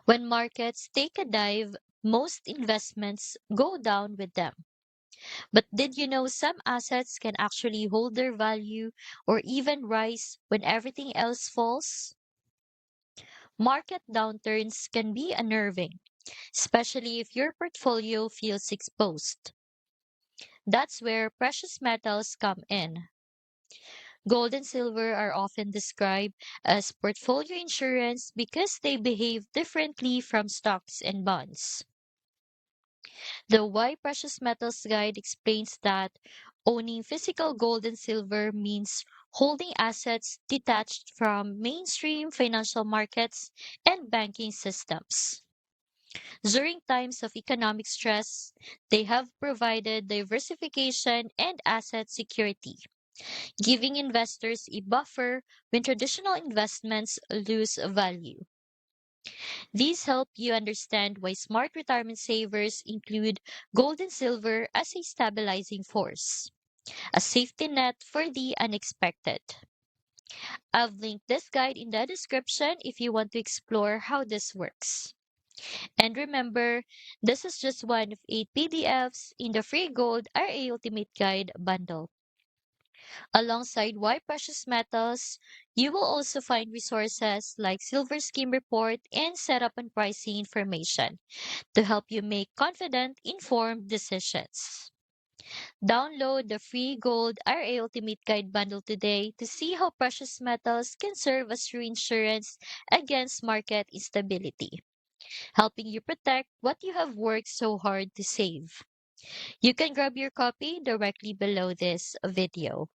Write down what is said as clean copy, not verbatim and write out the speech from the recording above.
When markets take a dive, most investments go down with them. But did you know some assets can actually hold their value or even rise when everything else falls? Market downturns can be unnerving, especially if your portfolio feels exposed. That's where precious metals come in. Gold and silver are often described as portfolio insurance because they behave differently from stocks and bonds. The Why Precious Metals Guide explains that owning physical gold and silver means holding assets detached from mainstream financial markets and banking systems. During times of economic stress, they have provided diversification and asset security, giving investors a buffer when traditional investments lose value. These help you understand why smart retirement savers include gold and silver as a stabilizing force, a safety net for the unexpected. I've linked this guide in the description if you want to explore how this works. And remember, this is just one of 8 PDFs in the free Gold RA Ultimate Guide bundle. Alongside Why Precious Metals, you will also find resources like Silver Scheme Report and setup and pricing information to help you make confident, informed decisions. Download the free Gold RA Ultimate Guide bundle today to see how precious metals can serve as true insurance against market instability, helping you protect what you have worked so hard to save. You can grab your copy directly below this video.